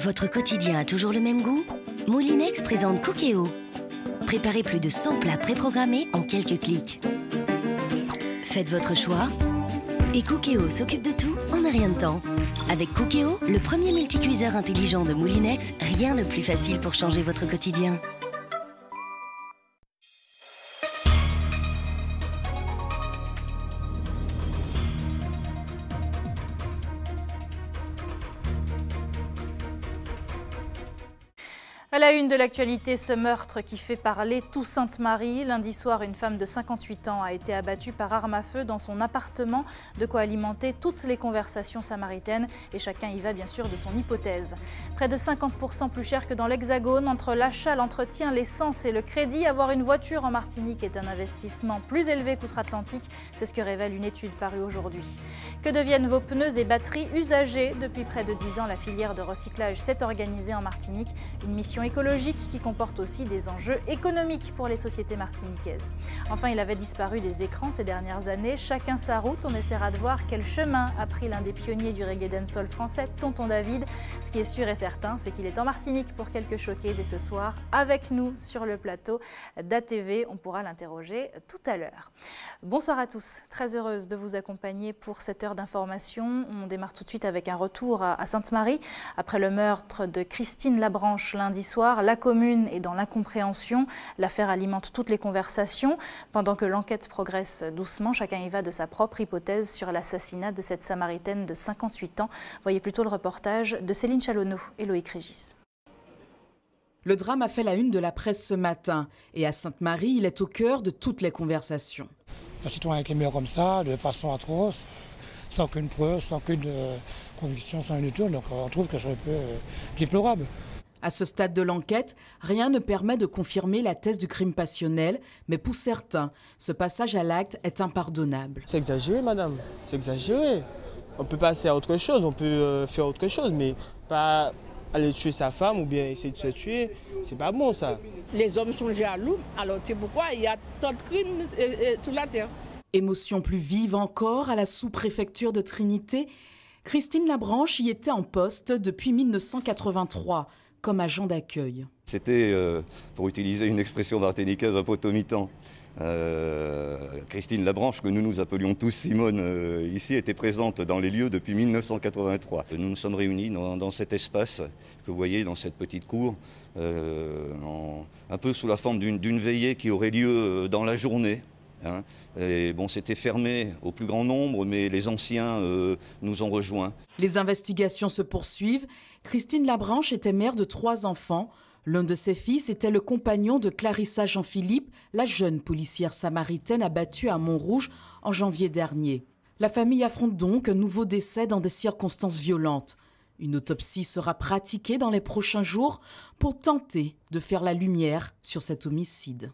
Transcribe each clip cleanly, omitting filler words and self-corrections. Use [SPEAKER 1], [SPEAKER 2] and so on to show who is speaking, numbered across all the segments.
[SPEAKER 1] Votre quotidien a toujours le même goût? Moulinex présente Cookéo. Préparez plus de 100 plats préprogrammés en quelques clics. Faites votre choix et Cookéo s'occupe de tout en un rien de temps. Avec Cookéo, le premier multicuiseur intelligent de Moulinex, rien de plus facile pour changer votre quotidien.
[SPEAKER 2] À la une de l'actualité, ce meurtre qui fait parler Toussaint-Marie. Lundi soir, une femme de 58 ans a été abattue par arme à feu dans son appartement, de quoi alimenter toutes les conversations samaritaines. Et chacun y va bien sûr de son hypothèse. Près de 50% plus cher que dans l'Hexagone. Entre l'achat, l'entretien, l'essence et le crédit, avoir une voiture en Martinique est un investissement plus élevé qu'outre-Atlantique. C'est ce que révèle une étude parue aujourd'hui. Que deviennent vos pneus et batteries usagés? Depuis près de 10 ans, la filière de recyclage s'est organisée en Martinique. Une mission écologique qui comporte aussi des enjeux économiques pour les sociétés martiniquaises. Enfin, il avait disparu des écrans ces dernières années. Chacun sa route, on essaiera de voir quel chemin a pris l'un des pionniers du reggae dancehall français, Tonton David. Ce qui est sûr et certain, c'est qu'il est en Martinique pour quelques showcases et ce soir, avec nous sur le plateau d'ATV, on pourra l'interroger tout à l'heure. Bonsoir à tous, très heureuse de vous accompagner pour cette heure d'information. On démarre tout de suite avec un retour à Sainte-Marie. Après le meurtre de Christine Labranche lundi soir, la commune est dans l'incompréhension. L'affaire alimente toutes les conversations. Pendant que l'enquête progresse doucement, chacun y va de sa propre hypothèse sur l'assassinat de cette Samaritaine de 58 ans. Voyez plutôt le reportage de Céline Chalonneau et Loïc Régis.
[SPEAKER 3] Le drame a fait la une de la presse ce matin. Et à Sainte-Marie, il est au cœur de toutes les conversations.
[SPEAKER 4] Un citoyen qui meurt comme ça, de façon atroce, sans qu'une preuve, sans qu'une conviction, sans une étude, donc on trouve que c'est un peu déplorable.
[SPEAKER 3] À ce stade de l'enquête, rien ne permet de confirmer la thèse du crime passionnel, mais pour certains, ce passage à l'acte est impardonnable.
[SPEAKER 5] C'est exagéré, madame, c'est exagéré. On peut passer à autre chose, on peut faire autre chose, mais pas aller tuer sa femme ou bien essayer de se tuer, c'est pas bon ça.
[SPEAKER 6] Les hommes sont jaloux, alors c'est pourquoi il y a tant de crimes sur la terre.
[SPEAKER 3] Émotion plus vive encore à la sous-préfecture de Trinité. Christine Labranche y était en poste depuis 1983. Comme agent d'accueil.
[SPEAKER 7] C'était, pour utiliser une expression martiniquaise, un potomitan. Christine Labranche, que nous appelions tous Simone ici, était présente dans les lieux depuis 1983. Nous nous sommes réunis dans cet espace que vous voyez, dans cette petite cour, un peu sous la forme d'une veillée qui aurait lieu dans la journée. Et bon, c'était fermé au plus grand nombre, mais les anciens nous ont rejoints. Les
[SPEAKER 3] investigations se poursuivent. Christine Labranche était mère de 3 enfants. L'un de ses fils était le compagnon de Clarissa Jean-Philippe, la jeune policière samaritaine abattue à Montrouge en janvier dernier. La famille affronte donc un nouveau décès dans des circonstances violentes. Une autopsie sera pratiquée dans les prochains jours pour tenter de faire la lumière sur cet homicide.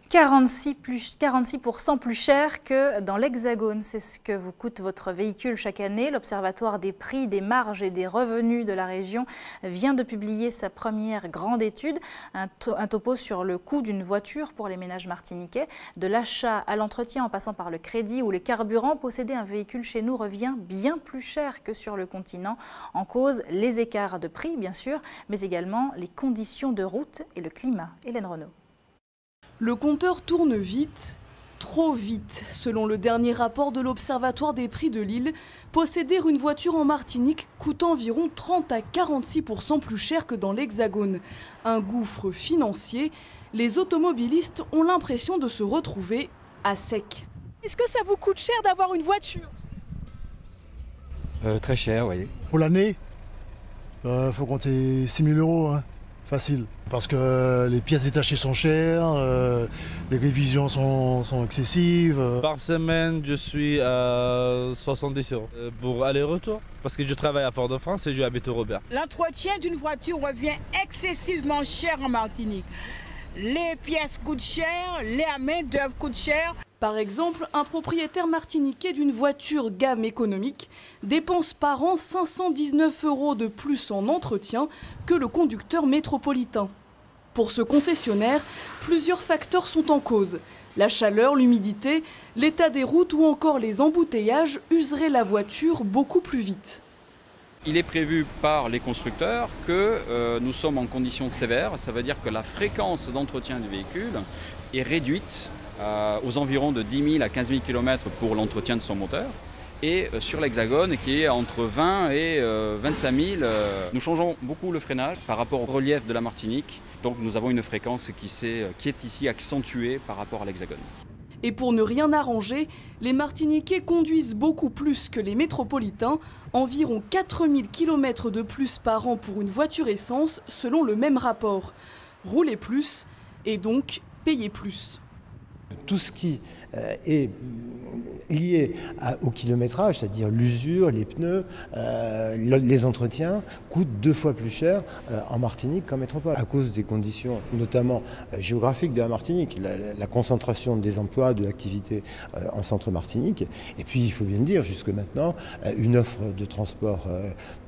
[SPEAKER 2] 46% plus cher que dans l'Hexagone. C'est ce que vous coûte votre véhicule chaque année. L'Observatoire des prix, des marges et des revenus de la région vient de publier sa première grande étude, un topo sur le coût d'une voiture pour les ménages martiniquais. De l'achat à l'entretien en passant par le crédit ou les carburants, posséder un véhicule chez nous revient bien plus cher que sur le continent. En cause, les écarts de prix, bien sûr, mais également les conditions de route et le climat. Hélène Renaud.
[SPEAKER 8] Le compteur tourne vite, trop vite. Selon le dernier rapport de l'Observatoire des prix de Lille, posséder une voiture en Martinique coûte environ 30 à 46% plus cher que dans l'Hexagone. Un gouffre financier. Les automobilistes ont l'impression de se retrouver à sec.
[SPEAKER 9] Est-ce que ça vous coûte cher d'avoir une voiture?
[SPEAKER 10] Très cher, oui.
[SPEAKER 11] Pour l'année, faut compter 6 000 €. Hein. Facile, parce que les pièces détachées sont chères, les révisions sont excessives.
[SPEAKER 12] Par semaine, je suis à 70 € pour aller-retour, parce que je travaille à Fort-de-France et je habite au Robert.
[SPEAKER 6] L'entretien d'une voiture revient excessivement cher en Martinique. Les pièces coûtent cher, la main-d'œuvre coûte cher.
[SPEAKER 8] Par exemple, un propriétaire martiniquais d'une voiture gamme économique dépense par an 519 € de plus en entretien que le conducteur métropolitain. Pour ce concessionnaire, plusieurs facteurs sont en cause. La chaleur, l'humidité, l'état des routes ou encore les embouteillages useraient la voiture beaucoup plus vite.
[SPEAKER 10] Il est prévu par les constructeurs que nous sommes en conditions sévères, ça veut dire que la fréquence d'entretien du véhicule est réduite aux environs de 10 000 à 15 000 km pour l'entretien de son moteur. Et sur l'Hexagone qui est entre 20 et 25 000. Nous changeons beaucoup le freinage par rapport au relief de la Martinique. Donc nous avons une fréquence qui est ici accentuée par rapport à l'Hexagone.
[SPEAKER 8] Et pour ne rien arranger, les Martiniquais conduisent beaucoup plus que les métropolitains, environ 4000 km de plus par an pour une voiture essence selon le même rapport. Rouler plus et donc payer plus.
[SPEAKER 13] Tout ce qui est lié au kilométrage, c'est-à-dire l'usure, les pneus, les entretiens, coûte 2 fois plus cher en Martinique qu'en métropole. À cause des conditions, notamment géographiques de la Martinique, la concentration des emplois, de l'activité en centre Martinique. Et puis, il faut bien le dire, jusque maintenant, une offre de transport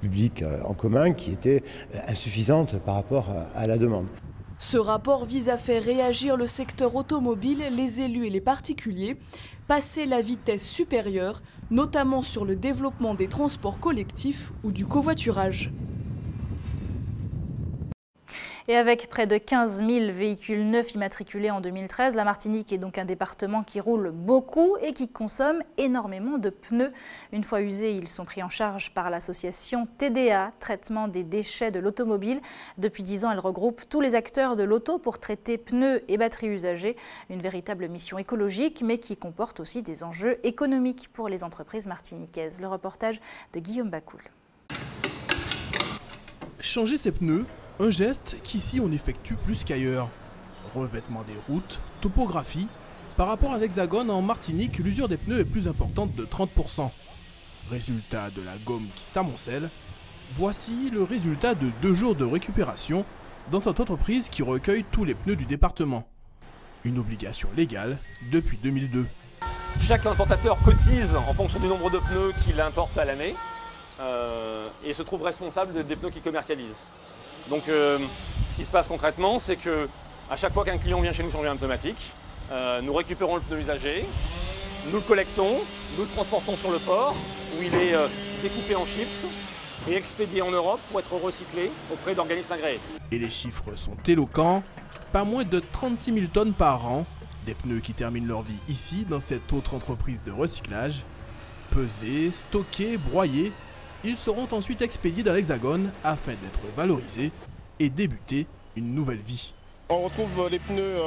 [SPEAKER 13] public en commun qui était insuffisante par rapport à la demande.
[SPEAKER 8] Ce rapport vise à faire réagir le secteur automobile, les élus et les particuliers, passer la vitesse supérieure, notamment sur le développement des transports collectifs ou du covoiturage.
[SPEAKER 2] Et avec près de 15 000 véhicules neufs immatriculés en 2013, la Martinique est donc un département qui roule beaucoup et qui consomme énormément de pneus. Une fois usés, ils sont pris en charge par l'association TDA, Traitement des déchets de l'automobile. Depuis 10 ans, elle regroupe tous les acteurs de l'auto pour traiter pneus et batteries usagées. Une véritable mission écologique, mais qui comporte aussi des enjeux économiques pour les entreprises martiniquaises. Le reportage de Guillaume Bacoul.
[SPEAKER 14] Changer ses pneus, un geste qu'ici on effectue plus qu'ailleurs. Revêtement des routes, topographie. Par rapport à l'Hexagone, en Martinique, l'usure des pneus est plus importante de 30%. Résultat de la gomme qui s'amoncelle. Voici le résultat de 2 jours de récupération dans cette entreprise qui recueille tous les pneus du département. Une obligation légale depuis 2002.
[SPEAKER 15] Chaque importateur cotise en fonction du nombre de pneus qu'il importe à l'année et se trouve responsable des pneus qu'il commercialise. Donc ce qui se passe concrètement, c'est qu'à chaque fois qu'un client vient chez nous changer un pneumatique, nous récupérons le pneu usagé, nous le collectons, nous le transportons sur le port où il est découpé en chips et expédié en Europe pour être recyclé auprès d'organismes agréés.
[SPEAKER 14] Et les chiffres sont éloquents, pas moins de 36 000 tonnes par an, des pneus qui terminent leur vie ici dans cette autre entreprise de recyclage. Pesés, stockés, broyés, ils seront ensuite expédiés dans l'Hexagone afin d'être valorisés et débuter une nouvelle vie.
[SPEAKER 16] On retrouve les pneus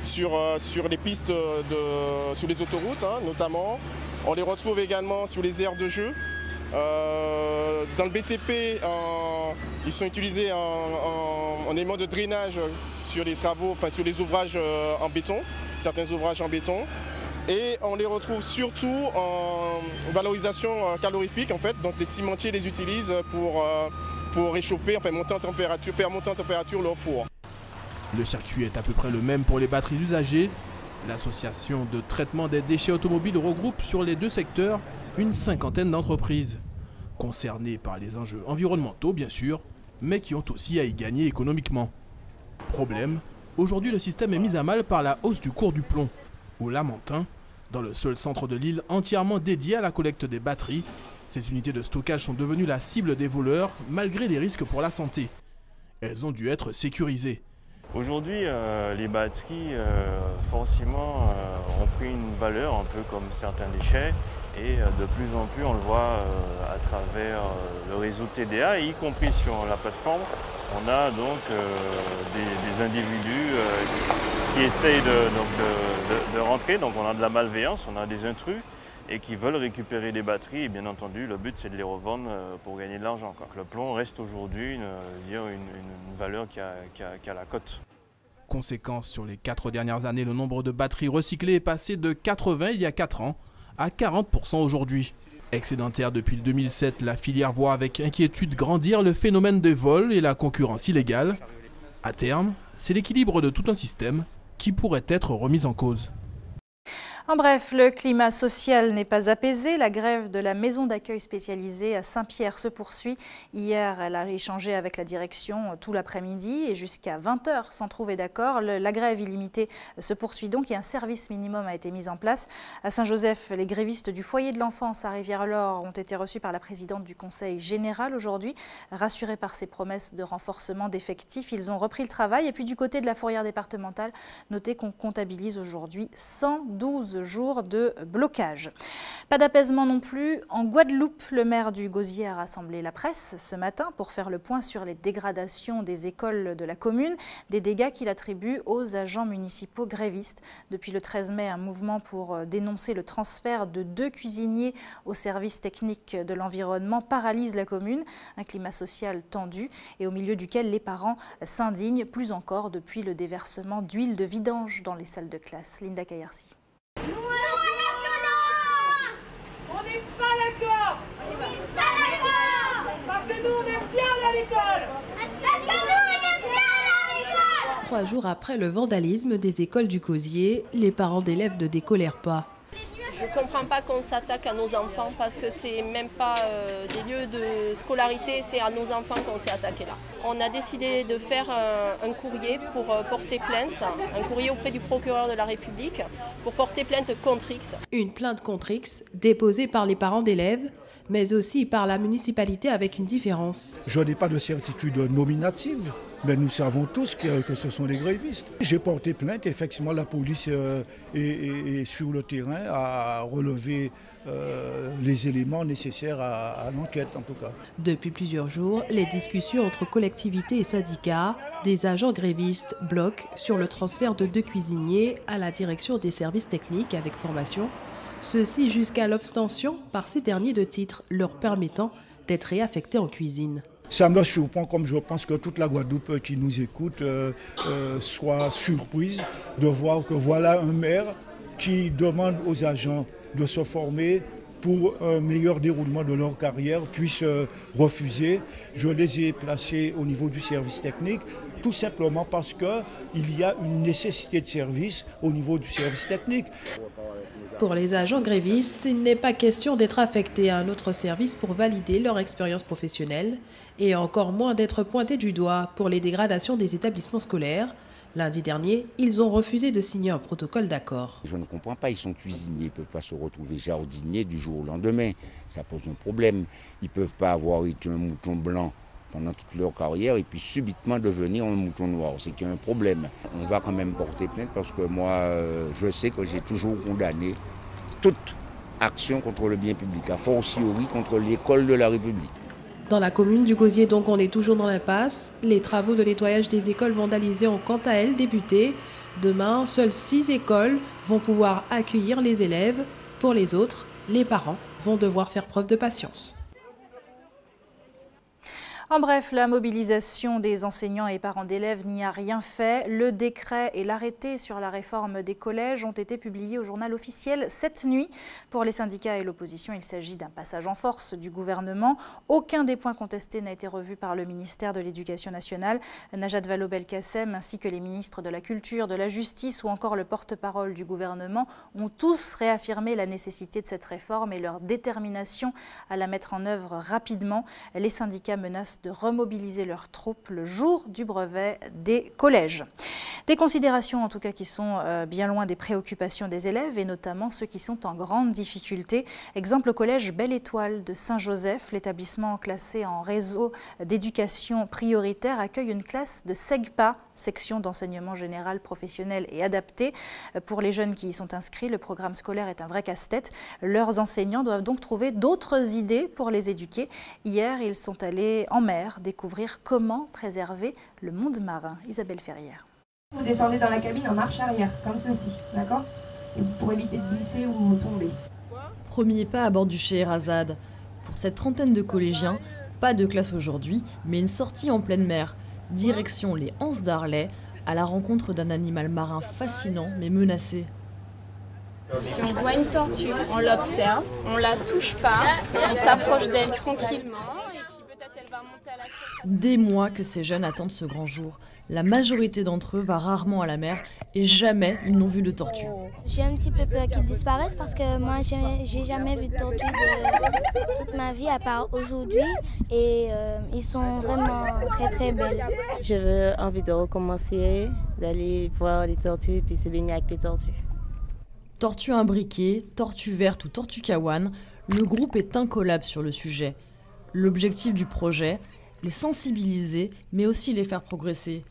[SPEAKER 16] sur les pistes, sur les autoroutes notamment. On les retrouve également sur les aires de jeu. Dans le BTP, ils sont utilisés en élément de drainage sur les travaux, enfin sur les ouvrages en béton, certains ouvrages en béton. Et on les retrouve surtout en valorisation calorifique en fait. Donc les cimentiers les utilisent pour réchauffer, enfin monter en température, faire monter en température leur four.
[SPEAKER 14] Le circuit est à peu près le même pour les batteries usagées. L'association de traitement des déchets automobiles regroupe sur les 2 secteurs une 50aine d'entreprises. Concernées par les enjeux environnementaux bien sûr, mais qui ont aussi à y gagner économiquement. Problème, aujourd'hui le système est mis à mal par la hausse du cours du plomb. Au Lamentin, dans le seul centre de l'île entièrement dédié à la collecte des batteries, ces unités de stockage sont devenues la cible des voleurs malgré les risques pour la santé. Elles ont dû être sécurisées.
[SPEAKER 17] Aujourd'hui, les batteries, forcément, ont pris une valeur un peu comme certains déchets et de plus en plus, on le voit à travers le réseau TDA, y compris sur la plateforme. On a donc des individus qui essayent de rentrer, donc on a de la malveillance, on a des intrus et qui veulent récupérer des batteries et bien entendu le but c'est de les revendre pour gagner de l'argent. Le plomb reste aujourd'hui une valeur qui a la cote.
[SPEAKER 14] Conséquence, sur les 4 dernières années, le nombre de batteries recyclées est passé de 80 il y a 4 ans à 40% aujourd'hui. Excédentaire depuis 2007, la filière voit avec inquiétude grandir le phénomène des vols et la concurrence illégale. À terme, c'est l'équilibre de tout un système qui pourrait être remis en cause.
[SPEAKER 2] En bref, le climat social n'est pas apaisé. La grève de la maison d'accueil spécialisée à Saint-Pierre se poursuit. Hier, elle a échangé avec la direction tout l'après-midi et jusqu'à 20 h sans trouver d'accord. La grève illimitée se poursuit donc et un service minimum a été mis en place. À Saint-Joseph, les grévistes du foyer de l'enfance à Rivière-Laure ont été reçus par la présidente du Conseil général aujourd'hui. Rassurés par ces promesses de renforcement d'effectifs, ils ont repris le travail. Et puis du côté de la fourrière départementale, notez qu'on comptabilise aujourd'hui 112 jours de blocage. Pas d'apaisement non plus en Guadeloupe. Le maire du Gosier a rassemblé la presse ce matin pour faire le point sur les dégradations des écoles de la commune, des dégâts qu'il attribue aux agents municipaux grévistes. Depuis le 13 mai, un mouvement pour dénoncer le transfert de 2 cuisiniers au service technique de l'environnement paralyse la commune. Un climat social tendu et au milieu duquel les parents s'indignent, plus encore depuis le déversement d'huile de vidange dans les salles de classe. Linda Kayarsi.
[SPEAKER 18] On n'est pas d'accord. On n'est pas d'accord. Parce que nous, on aime bien aller à l'école. Parce que nous, on aime bien aller à l'école.
[SPEAKER 19] 3 jours après le vandalisme des écoles du Gosier, les parents d'élèves ne décolèrent pas.
[SPEAKER 20] Je ne comprends pas qu'on s'attaque à nos enfants parce que c'est même pas des lieux de scolarité, c'est à nos enfants qu'on s'est attaqué là. On a décidé de faire un courrier pour porter plainte, un courrier auprès du procureur de la République pour porter plainte contre X.
[SPEAKER 19] Une plainte contre X déposée par les parents d'élèves, mais aussi par la municipalité avec une différence.
[SPEAKER 21] Je n'ai pas de certitude nominative. Mais nous savons tous que ce sont les grévistes. J'ai porté plainte, effectivement la police est sur le terrain à relever les éléments nécessaires à l'enquête en tout cas.
[SPEAKER 19] Depuis plusieurs jours, les discussions entre collectivités et syndicats, des agents grévistes bloquent sur le transfert de 2 cuisiniers à la direction des services techniques avec formation. Ceci jusqu'à l'obtention par ces derniers de titres leur permettant d'être réaffectés en cuisine.
[SPEAKER 21] Ça me surprend, comme je pense que toute la Guadeloupe qui nous écoute soit surprise de voir que voilà un maire qui demande aux agents de se former pour un meilleur déroulement de leur carrière, puisse refuser. Je les ai placés au niveau du service technique, tout simplement parce qu'il y a une nécessité de service au niveau du service technique.
[SPEAKER 19] Pour les agents grévistes, il n'est pas question d'être affectés à un autre service pour valider leur expérience professionnelle et encore moins d'être pointés du doigt pour les dégradations des établissements scolaires. Lundi dernier, ils ont refusé de signer un protocole d'accord.
[SPEAKER 22] Je ne comprends pas, ils sont cuisiniers, ils ne peuvent pas se retrouver jardiniers du jour au lendemain. Ça pose un problème. Ils ne peuvent pas avoir été un mouton blanc pendant toute leur carrière et puis subitement devenir un mouton noir. C'est qu'il y a un problème. On va quand même porter plainte parce que moi, je sais que j'ai toujours condamné toute action contre le bien public, a fortiori contre l'école de la République.
[SPEAKER 19] Dans la commune du Gosier, donc, on est toujours dans l'impasse. Les travaux de nettoyage des écoles vandalisées ont quant à elles débuté. Demain, seules 6 écoles vont pouvoir accueillir les élèves. Pour les autres, les parents vont devoir faire preuve de patience.
[SPEAKER 2] En bref, la mobilisation des enseignants et parents d'élèves n'y a rien fait. Le décret et l'arrêté sur la réforme des collèges ont été publiés au journal officiel cette nuit. Pour les syndicats et l'opposition, il s'agit d'un passage en force du gouvernement. Aucun des points contestés n'a été revu par le ministère de l'Éducation nationale. Najat Vallaud-Belkacem ainsi que les ministres de la Culture, de la Justice ou encore le porte-parole du gouvernement ont tous réaffirmé la nécessité de cette réforme et leur détermination à la mettre en œuvre rapidement. Les syndicats menacent de remobiliser leurs troupes le jour du brevet des collèges. Des considérations en tout cas qui sont bien loin des préoccupations des élèves et notamment ceux qui sont en grande difficulté. Exemple au collège Belle Étoile de Saint-Joseph, l'établissement classé en réseau d'éducation prioritaire accueille une classe de SEGPA, section d'enseignement général professionnel et adapté. Pour les jeunes qui y sont inscrits, le programme scolaire est un vrai casse-tête. Leurs enseignants doivent donc trouver d'autres idées pour les éduquer. Hier, ils sont allés en mer découvrir comment préserver le monde marin. Isabelle Ferrière.
[SPEAKER 23] Vous descendez dans la cabine en marche arrière, comme ceci, d'accord? Pour éviter de glisser ou de tomber.
[SPEAKER 24] Premier pas à bord du Scheherazade. Pour cette trentaine de collégiens, pas de classe aujourd'hui, mais une sortie en pleine mer. Direction les Anses d'Arlet, à la rencontre d'un animal marin fascinant mais menacé.
[SPEAKER 25] Si on voit une tortue, on l'observe, on la touche pas, on s'approche d'elle tranquillement et puis peut-être elle va monter à la surface.
[SPEAKER 24] Des mois que ces jeunes attendent ce grand jour. La majorité d'entre eux va rarement à la mer et jamais ils n'ont vu de tortue.
[SPEAKER 1] J'ai un petit peu peur qu'ils disparaissent parce que moi j'ai jamais vu de tortue de toute ma vie à part aujourd'hui et ils sont vraiment très très belles.
[SPEAKER 3] J'aurais envie de recommencer, d'aller voir les tortues puis se baigner avec les tortues.
[SPEAKER 24] Tortue imbriquée, tortue verte ou tortue kawan, le groupe est incollable sur le sujet. L'objectif du projet, les sensibiliser mais aussi les faire progresser.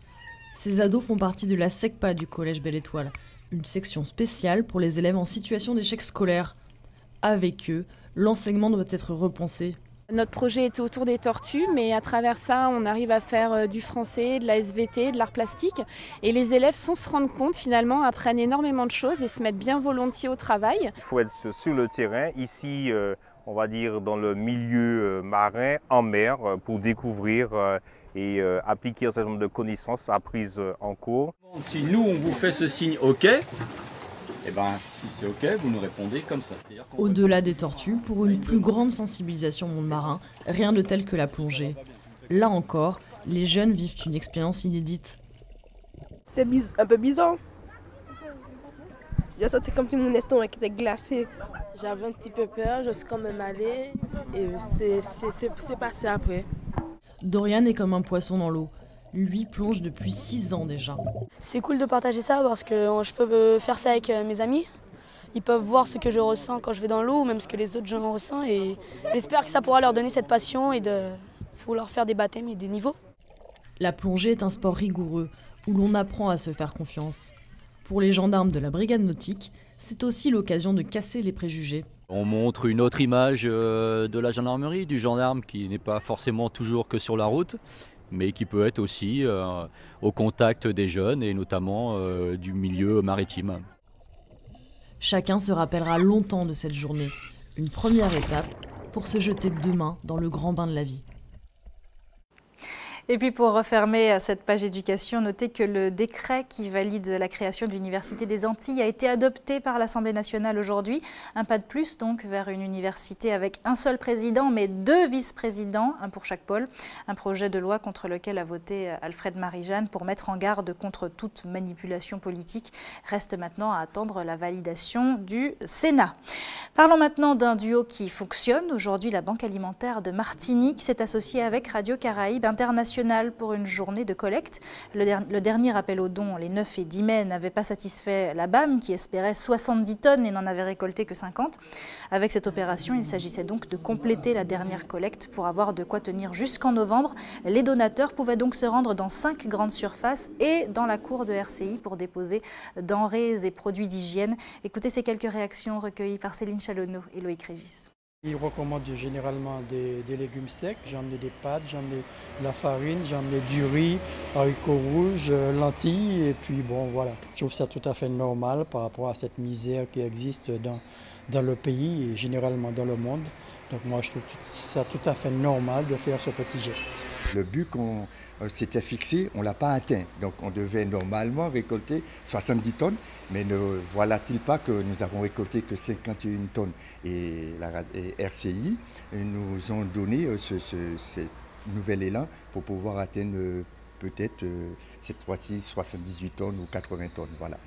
[SPEAKER 24] Ces ados font partie de la SECPA du Collège Belle Étoile, une section spéciale pour les élèves en situation d'échec scolaire. Avec eux, l'enseignement doit être repensé.
[SPEAKER 4] Notre projet était autour des tortues, mais à travers ça, on arrive à faire du français, de la SVT, de l'art plastique. Et les élèves, sans se rendre compte, finalement, apprennent énormément de choses et se mettent bien volontiers au travail.
[SPEAKER 5] Il faut être sur le terrain, ici, on va dire dans le milieu marin, en mer, pour découvrir et appliquer un certain nombre de connaissances apprises en cours.
[SPEAKER 10] Si nous, on vous fait ce signe OK, eh ben, si c'est OK, vous nous répondez comme ça.
[SPEAKER 24] Au-delà des tortues, pour une plus grande sensibilisation au monde marin, rien de tel que la plongée. Là encore, les jeunes vivent une expérience inédite.
[SPEAKER 7] C'était un peu bizarre. J'ai senti comme si mon estomac était glacé.
[SPEAKER 26] J'avais un petit peu peur, je suis quand même allée et c'est passé après.
[SPEAKER 24] Dorian est comme un poisson dans l'eau. Lui plonge depuis 6 ans déjà.
[SPEAKER 27] C'est cool de partager ça parce que je peux faire ça avec mes amis. Ils peuvent voir ce que je ressens quand je vais dans l'eau ou même ce que les autres gens ressentent. Et j'espère que ça pourra leur donner cette passion et de vouloir faire des baptêmes et des niveaux.
[SPEAKER 24] La plongée est un sport rigoureux où l'on apprend à se faire confiance. Pour les gendarmes de la brigade nautique, c'est aussi l'occasion de casser les préjugés.
[SPEAKER 28] On montre une autre image de la gendarmerie, du gendarme qui n'est pas forcément toujours que sur la route, mais qui peut être aussi au contact des jeunes et notamment du milieu maritime.
[SPEAKER 24] Chacun se rappellera longtemps de cette journée, une première étape pour se jeter demain dans le grand bain de la vie.
[SPEAKER 2] Et puis pour refermer cette page éducation, notez que le décret qui valide la création de l'Université des Antilles a été adopté par l'Assemblée nationale aujourd'hui. Un pas de plus donc vers une université avec un seul président mais 2 vice-présidents, un pour chaque pôle. Un projet de loi contre lequel a voté Alfred Marie-Jeanne pour mettre en garde contre toute manipulation politique. Reste maintenant à attendre la validation du Sénat. Parlons maintenant d'un duo qui fonctionne. Aujourd'hui, la Banque alimentaire de Martinique s'est associée avec Radio Caraïbes International pour une journée de collecte. Le dernier appel aux dons, les 9 et 10 mai, n'avait pas satisfait la BAM qui espérait 70 tonnes et n'en avait récolté que 50. Avec cette opération, il s'agissait donc de compléter la dernière collecte pour avoir de quoi tenir jusqu'en novembre. Les donateurs pouvaient donc se rendre dans 5 grandes surfaces et dans la cour de RCI pour déposer denrées et produits d'hygiène. Écoutez ces quelques réactions recueillies par Céline Chalonneau et Loïc Régis.
[SPEAKER 29] Ils recommandent généralement des légumes secs. J'ai emmené des pâtes, j'ai emmené de la farine, j'ai emmené du riz, haricots rouges, lentilles. Et puis bon, voilà. Je trouve ça tout à fait normal par rapport à cette misère qui existe dans le pays et généralement dans le monde. Donc moi, je trouve ça tout à fait normal de faire ce petit geste.
[SPEAKER 30] Le but qu'on s'était fixé, on ne l'a pas atteint. Donc on devait normalement récolter 70 tonnes, mais ne voilà-t-il pas que nous avons récolté que 51 tonnes. Et la RCI nous ont donné ce nouvel élan pour pouvoir atteindre peut-être cette fois-ci 78 tonnes ou 80 tonnes. Voilà.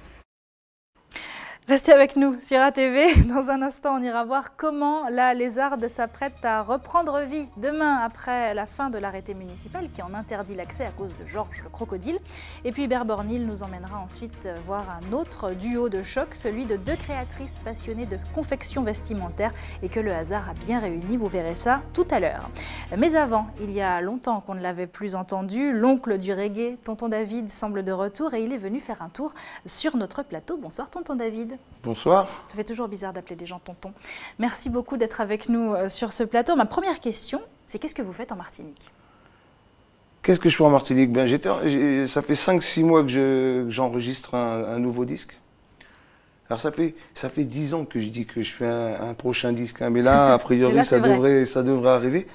[SPEAKER 2] Restez avec nous sur ATV. Dans un instant, on ira voir comment la lézarde s'apprête à reprendre vie demain après la fin de l'arrêté municipal qui en interdit l'accès à cause de Georges le crocodile. Et puis Hubert Bornil nous emmènera ensuite voir un autre duo de choc, celui de 2 créatrices passionnées de confection vestimentaire et que le hasard a bien réuni. Vous verrez ça tout à l'heure. Mais avant, il y a longtemps qu'on ne l'avait plus entendu, l'oncle du reggae, Tonton David, semble de retour et il est venu faire un tour sur notre plateau. Bonsoir Tonton David.
[SPEAKER 31] Bonsoir.
[SPEAKER 2] Ça fait toujours bizarre d'appeler des gens tonton. Merci beaucoup d'être avec nous sur ce plateau. Ma première question, c'est qu'est-ce que vous faites en Martinique?
[SPEAKER 31] Qu'est-ce que je fais en Martinique? Ben, ça fait 5-6 mois que j'enregistre un nouveau disque. Alors ça fait 10 ans que je dis que je fais un prochain disque, hein, mais là, a priori, là, ça devrait arriver.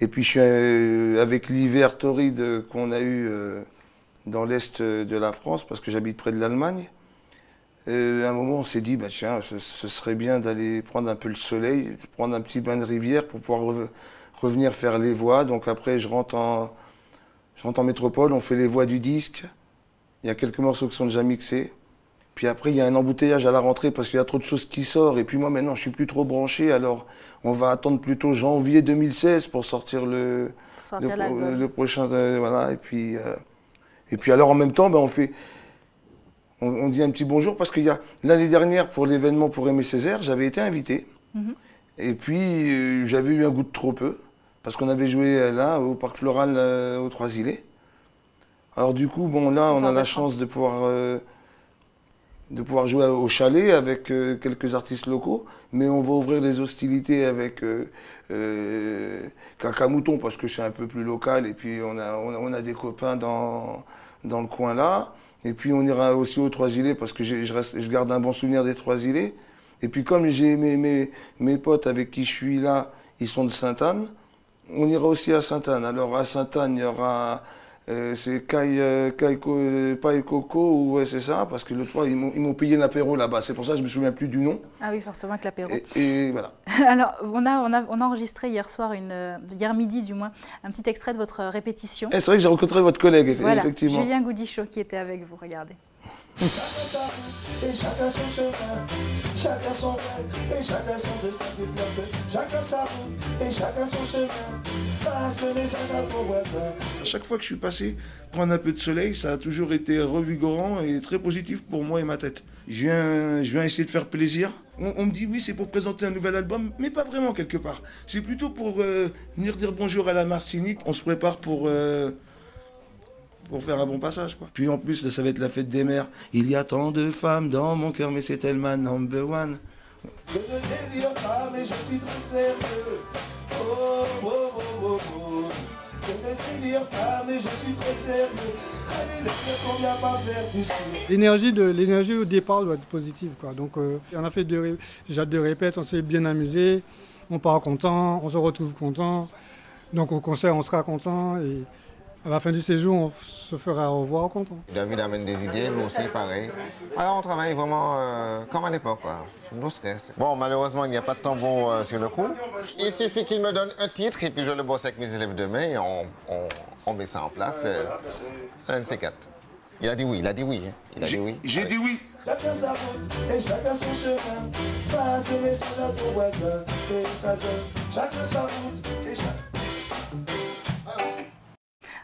[SPEAKER 31] Et puis je suis avec l'hiver torride qu'on a eu dans l'est de la France, parce que j'habite près de l'Allemagne. À un moment, on s'est dit, bah, tiens, ce serait bien d'aller prendre un peu le soleil, prendre un petit bain de rivière pour pouvoir revenir faire les voix. Donc après, je rentre Je rentre en métropole, on fait les voix du disque. Il y a quelques morceaux qui sont déjà mixés. Puis après, il y a un embouteillage à la rentrée parce qu'il y a trop de choses qui sortent. Et puis moi, maintenant, je suis plus trop branché. Alors, on va attendre plutôt janvier 2016 pour sortir le prochain. Voilà. Et puis alors, en même temps, ben, on dit un petit bonjour parce qu'il y a l'année dernière, pour l'événement pour Aimé Césaire, j'avais été invité. Et puis, j'avais eu un goût de trop peu. Parce qu'on avait joué là, au Parc Floral, aux Trois-Îlets. Alors du coup, bon, là, on a la chance de pouvoir jouer au chalet avec quelques artistes locaux. Mais on va ouvrir les hostilités avec Caca-Mouton, parce que c'est un peu plus local. Et puis, on a des copains dans le coin là. Et puis, on ira aussi aux Trois-Îlets, parce que je garde un bon souvenir des Trois-Îlets. Et puis, comme j'ai mes potes avec qui je suis là, ils sont de Sainte-Anne. On ira aussi à Sainte-Anne. Alors à Sainte-Anne, il y aura c'est Paille Coco, ou ouais, c'est ça, parce que l'autre fois, ils m'ont payé l'apéro là-bas. C'est pour ça que je me souviens plus du nom.
[SPEAKER 2] Ah oui, forcément avec l'apéro.
[SPEAKER 31] Et voilà.
[SPEAKER 2] Alors, on a enregistré hier soir, hier midi du moins, un petit extrait de votre répétition.
[SPEAKER 31] C'est vrai que j'ai rencontré votre collègue,
[SPEAKER 2] voilà,
[SPEAKER 31] effectivement.
[SPEAKER 2] Julien Goudichaud qui était avec vous, regardez.
[SPEAKER 6] Chacun sa route et chacun son chemin, chacun son rêve et chacun son destin déplanté. Chacun sa route et chacun son chemin, passe le message à ton voisin.
[SPEAKER 31] À chaque fois que je suis passé prendre un peu de soleil, ça a toujours été revigorant et très positif pour moi et ma tête. Je viens essayer de faire plaisir. On me dit oui, c'est pour présenter un nouvel album, mais pas vraiment quelque part. C'est plutôt pour venir dire bonjour à la Martinique. On se prépare pour faire un bon passage, quoi. Puis en plus, là, ça va être la fête des mères. Il y a tant de femmes dans mon cœur, mais c'est elle ma number one.
[SPEAKER 6] Je ne délire pas, mais je suis très sérieux. Oh, oh, oh, oh, oh. Je ne délire pas, mais je suis très sérieux. Allez, les gars, on vient pas faire du ski.
[SPEAKER 8] L'énergie au départ doit être positive, quoi. Donc, on a fait deux répètes, on s'est bien amusé. On part content, on se retrouve content. Donc, au concert, on sera content. Et à la fin du séjour, on se fera au revoir content.
[SPEAKER 9] David amène des idées, nous aussi pareil. Alors on travaille vraiment comme à l'époque, quoi. No stress. Bon, malheureusement, il n'y a pas de tambour sur le coup. Il suffit qu'il me donne un titre et puis je le bosse avec mes élèves demain et on met ça en place. Un de ces quatre. Il a dit oui, il a dit oui. Hein. Il a dit oui.
[SPEAKER 31] J'ai dit oui.
[SPEAKER 6] Chacun sa route et chacun son chemin, passe le message à ton voisin et ça donne. Chacun sa route et chacun...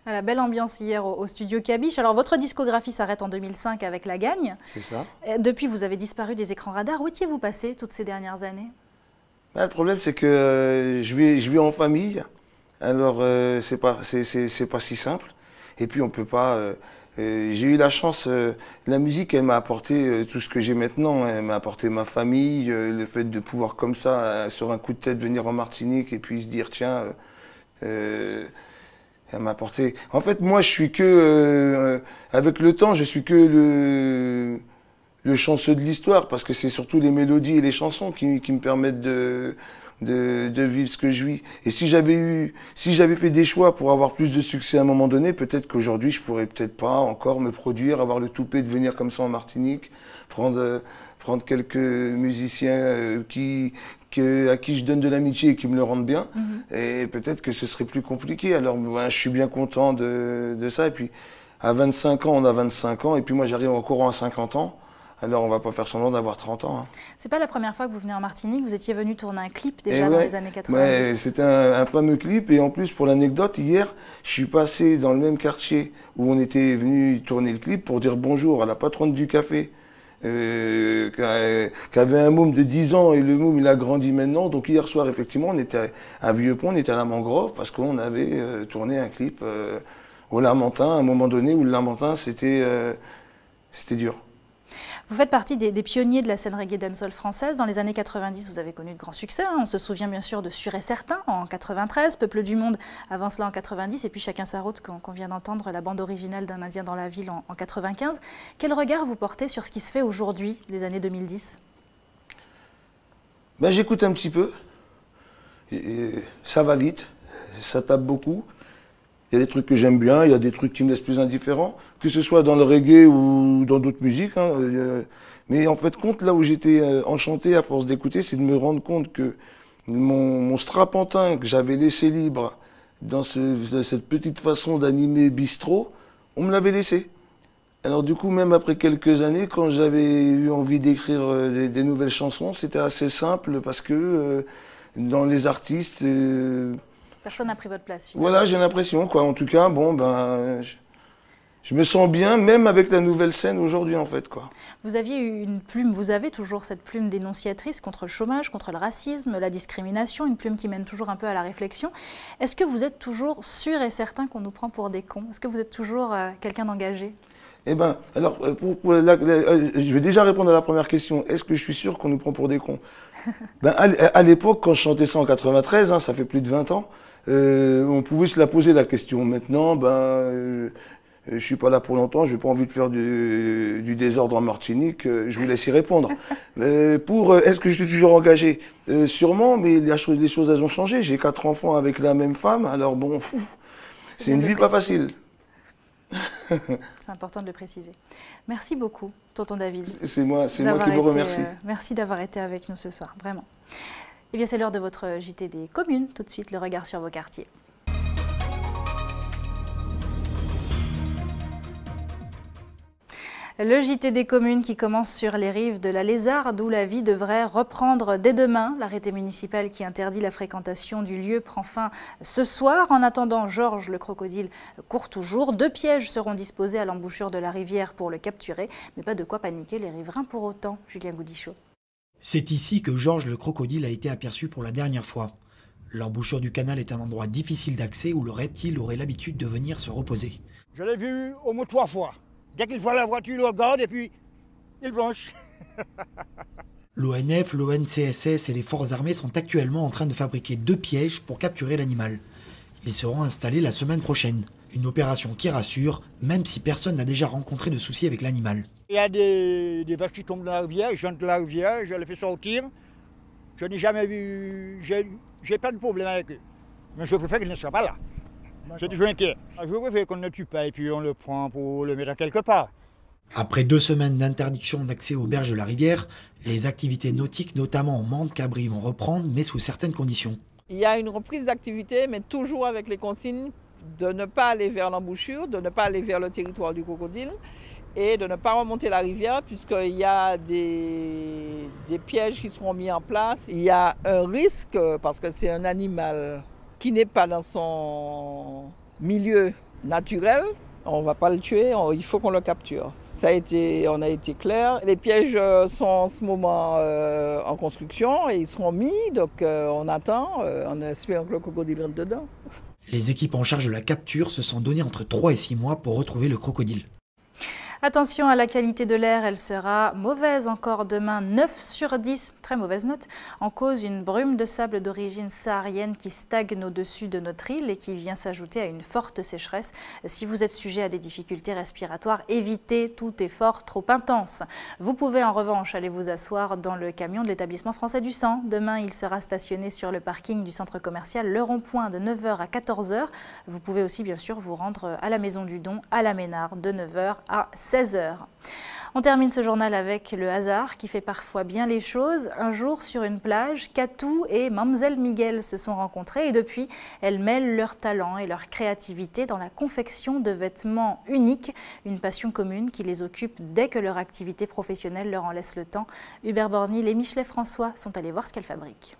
[SPEAKER 2] La belle ambiance hier au studio Cabiche. Alors, votre discographie s'arrête en 2005 avec La Gagne.
[SPEAKER 31] C'est ça.
[SPEAKER 2] Depuis, vous avez disparu des écrans radars. Où étiez-vous passé toutes ces dernières années?
[SPEAKER 31] Le problème, c'est que je vis en famille. Alors, c'est pas si simple. Et puis, on peut pas... j'ai eu la chance... la musique, elle m'a apporté tout ce que j'ai maintenant. Elle m'a apporté ma famille, le fait de pouvoir, comme ça, sur un coup de tête, venir en Martinique et puis se dire, tiens... elle m'a apporté... En fait, moi, je suis que... avec le temps, je suis que le chanceux de l'histoire, parce que c'est surtout les mélodies et les chansons qui me permettent de vivre ce que je vis. Et si j'avais fait des choix pour avoir plus de succès à un moment donné, peut-être qu'aujourd'hui, je pourrais peut-être pas encore me produire, avoir le toupet de venir comme ça en Martinique, prendre quelques musiciens à qui je donne de l'amitié et qui me le rendent bien. Et peut-être que ce serait plus compliqué. Alors, je suis bien content de ça. Et puis, à 25 ans, on a 25 ans. Et puis moi, j'arrive en courant à 50 ans. Alors, on ne va pas faire semblant d'avoir 30 ans. Hein.
[SPEAKER 2] C'est pas la première fois que vous venez en Martinique. Vous étiez venu tourner un clip déjà dans les années 90.
[SPEAKER 31] Ouais, c'était un fameux clip. Et en plus, pour l'anecdote, hier, je suis passé dans le même quartier où on était venu tourner le clip pour dire bonjour à la patronne du café. Qui avait un môme de 10 ans et le môme il a grandi maintenant. Donc hier soir, effectivement, on était à Vieux-Pont, on était à la Mangrove parce qu'on avait tourné un clip au Lamentin à un moment donné où le Lamentin c'était dur.
[SPEAKER 2] Vous faites partie des pionniers de la scène reggae dancehall française. Dans les années 90, vous avez connu de grands succès. On se souvient bien sûr de Sûr et Certain en 93, Peuple du Monde avant cela en 90, et puis Chacun sa route qu'on vient d'entendre, la bande originale d'Un Indien dans la ville en 95. Quel regard vous portez sur ce qui se fait aujourd'hui, les années 2010?
[SPEAKER 31] J'écoute un petit peu. Ça va vite, ça tape beaucoup. Il y a des trucs que j'aime bien, il y a des trucs qui me laissent plus indifférent, que ce soit dans le reggae ou dans d'autres musiques. Hein. Mais en fait, là où j'étais enchanté à force d'écouter, c'est de me rendre compte que mon strapontin que j'avais laissé libre dans cette petite façon d'animer bistrot, on me l'avait laissé. Alors du coup, même après quelques années, quand j'avais eu envie d'écrire des nouvelles chansons, c'était assez simple parce que dans les artistes...
[SPEAKER 2] Personne n'a pris votre place.
[SPEAKER 31] Voilà, j'ai l'impression, quoi. En tout cas, bon, ben... Je me sens bien, même avec la nouvelle scène aujourd'hui, en fait, quoi.
[SPEAKER 2] Vous aviez eu une plume, vous avez toujours cette plume dénonciatrice contre le chômage, contre le racisme, la discrimination, une plume qui mène toujours un peu à la réflexion. Est-ce que vous êtes toujours sûr et certain qu'on nous prend pour des cons? Est-ce que vous êtes toujours quelqu'un d'engagé?
[SPEAKER 31] Eh bien, alors, je vais déjà répondre à la première question. Est-ce que je suis sûr qu'on nous prend pour des cons? Ben, à l'époque, quand je chantais ça en 93, hein, ça fait plus de 20 ans, on pouvait se la poser la question. Maintenant, je suis pas là pour longtemps, je n'ai pas envie de faire du désordre en Martinique, je vous laisse y répondre. Est-ce que je suis toujours engagé? Sûrement, mais les choses elles ont changé. J'ai 4 enfants avec la même femme, alors bon, c'est une vie pas facile.
[SPEAKER 2] C'est important de le préciser. Merci beaucoup, tonton David.
[SPEAKER 31] C'est moi qui vous remercie.
[SPEAKER 2] Merci d'avoir été avec nous ce soir, vraiment. Eh bien, c'est l'heure de votre JT des communes. Tout de suite, le regard sur vos quartiers. Le JT des communes qui commence sur les rives de la Lézarde où la vie devrait reprendre dès demain. L'arrêté municipal qui interdit la fréquentation du lieu prend fin ce soir. En attendant, Georges le crocodile court toujours. 2 pièges seront disposés à l'embouchure de la rivière pour le capturer. Mais pas de quoi paniquer les riverains pour autant. Julien Goudichaud.
[SPEAKER 11] C'est ici que Georges le crocodile a été aperçu pour la dernière fois. L'embouchure du canal est un endroit difficile d'accès où le reptile aurait l'habitude de venir se reposer.
[SPEAKER 12] Je l'ai vu au moins 3 fois. Dès qu'il voit la voiture, il le regarde et puis il blanche.
[SPEAKER 11] L'ONF, l'ONCSS et les forces armées sont actuellement en train de fabriquer 2 pièges pour capturer l'animal. Ils seront installés la semaine prochaine. Une opération qui rassure, même si personne n'a déjà rencontré de soucis avec l'animal.
[SPEAKER 12] Il y a des vaches qui tombent dans la rivière, je rentre dans la rivière, je les fais sortir. Je n'ai jamais vu, j'ai pas de problème avec eux. Mais je préfère qu'ils ne soient pas là. Je suis toujours inquiet. Je préfère qu'on ne le tue pas et puis on le prend pour le mettre quelque part.
[SPEAKER 11] Après 2 semaines d'interdiction d'accès aux berges de la rivière, les activités nautiques, notamment en Mande-Cabri, vont reprendre, mais sous certaines conditions.
[SPEAKER 13] Il y a une reprise d'activité, mais toujours avec les consignes de ne pas aller vers l'embouchure, de ne pas aller vers le territoire du crocodile et de ne pas remonter la rivière puisqu'il y a des pièges qui seront mis en place. Il y a un risque parce que c'est un animal qui n'est pas dans son milieu naturel. On ne va pas le tuer, il faut qu'on le capture. On a été clair. Les pièges sont en ce moment en construction et ils seront mis, donc on attend, on espère que le crocodile rentre dedans.
[SPEAKER 11] Les équipes en charge de la capture se sont données entre 3 et 6 mois pour retrouver le crocodile.
[SPEAKER 2] Attention à la qualité de l'air, elle sera mauvaise encore demain, 9 sur 10, très mauvaise note. En cause, une brume de sable d'origine saharienne qui stagne au-dessus de notre île et qui vient s'ajouter à une forte sécheresse. Si vous êtes sujet à des difficultés respiratoires, évitez tout effort trop intense. Vous pouvez en revanche aller vous asseoir dans le camion de l'établissement français du sang. Demain, il sera stationné sur le parking du centre commercial Le Rond-Point de 9h à 14h. Vous pouvez aussi bien sûr vous rendre à la Maison du Don à la Ménard de 9h à 16h. On termine ce journal avec le hasard qui fait parfois bien les choses. Un jour sur une plage, Katou et Mamzelle Miguel se sont rencontrés et depuis, elles mêlent leur talent et leur créativité dans la confection de vêtements uniques. Une passion commune qui les occupe dès que leur activité professionnelle leur en laisse le temps. Hubert Bornil et Michelet François sont allés voir ce qu'elles fabriquent.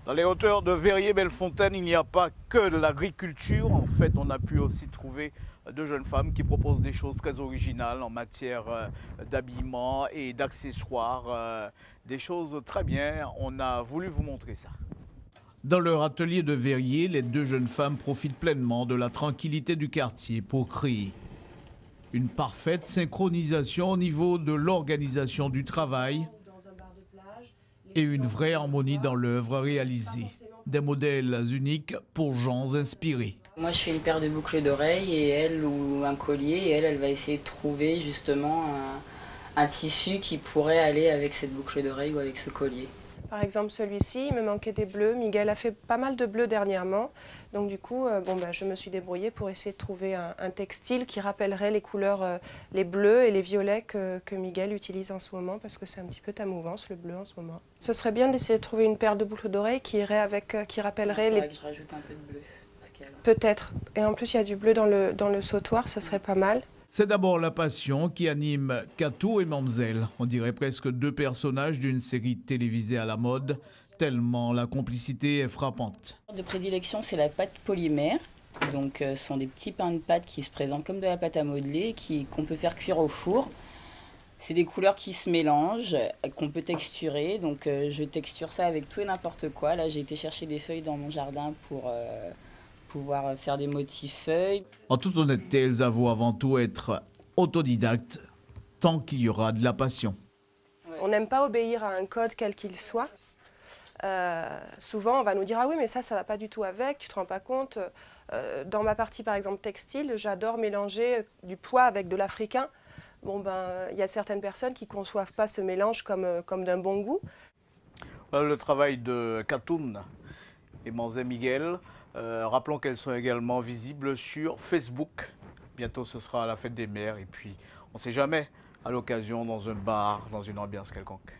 [SPEAKER 14] Dans les hauteurs de Verrier-Bellefontaine, il n'y a pas que de l'agriculture. En fait, on a pu aussi trouver 2 jeunes femmes qui proposent des choses très originales en matière d'habillement et d'accessoires. Des choses très bien. On a voulu vous montrer ça.
[SPEAKER 15] Dans leur atelier de Verrier, les 2 jeunes femmes profitent pleinement de la tranquillité du quartier pour créer. Une parfaite synchronisation au niveau de l'organisation du travail et une vraie harmonie dans l'œuvre réalisée. Des modèles uniques pour gens inspirés.
[SPEAKER 16] Moi je fais une paire de boucles d'oreilles et elle ou un collier et elle va essayer de trouver justement un tissu qui pourrait aller avec cette boucle d'oreille ou avec ce collier.
[SPEAKER 17] Par exemple celui-ci, il me manquait des bleus. Miguel a fait pas mal de bleus dernièrement. Donc du coup, je me suis débrouillée pour essayer de trouver un textile qui rappellerait les couleurs, les bleus et les violets que Miguel utilise en ce moment parce que c'est un petit peu ta mouvance, le bleu en ce moment. Ce serait bien d'essayer de trouver une paire de boucles d'oreilles qui irait avec, qui rappellerait les...
[SPEAKER 16] Je rajoute un peu de bleu. ce cas-là.
[SPEAKER 17] Peut-être. Et en plus, il y a du bleu dans le sautoir, ce serait pas mal.
[SPEAKER 15] C'est d'abord la passion qui anime Kato et Mamzelle. On dirait presque deux personnages d'une série télévisée à la mode, tellement la complicité est frappante.
[SPEAKER 16] De prédilection, c'est la pâte polymère. Donc, ce sont des petits pains de pâte qui se présentent comme de la pâte à modeler, qu'on peut faire cuire au four. C'est des couleurs qui se mélangent, qu'on peut texturer. Donc, je texture ça avec tout et n'importe quoi. Là, j'ai été chercher des feuilles dans mon jardin pour pouvoir faire des motifs feuilles.
[SPEAKER 15] En toute honnêteté, elles avouent avant tout être autodidactes, tant qu'il y aura de la passion.
[SPEAKER 17] On n'aime pas obéir à un code quel qu'il soit. Souvent, on va nous dire « Ah oui, mais ça va pas du tout avec, tu te rends pas compte ». Dans ma partie, par exemple, textile, j'adore mélanger du pois avec de l'africain. Bon, y a certaines personnes qui ne conçoivent pas ce mélange comme d'un bon goût.
[SPEAKER 14] Voilà le travail de Katoun et Manzé Miguel. Rappelons qu'elles sont également visibles sur Facebook. Bientôt, ce sera à la fête des mères. Et puis, on ne sait jamais, à l'occasion, dans un bar, dans une ambiance quelconque.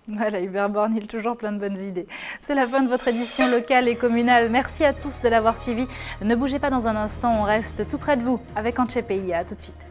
[SPEAKER 2] Voilà, Hubert Bornil, toujours plein de bonnes idées. C'est la fin de votre édition locale et communale. Merci à tous de l'avoir suivi. Ne bougez pas dans un instant, on reste tout près de vous avec Antche Pays. À tout de suite.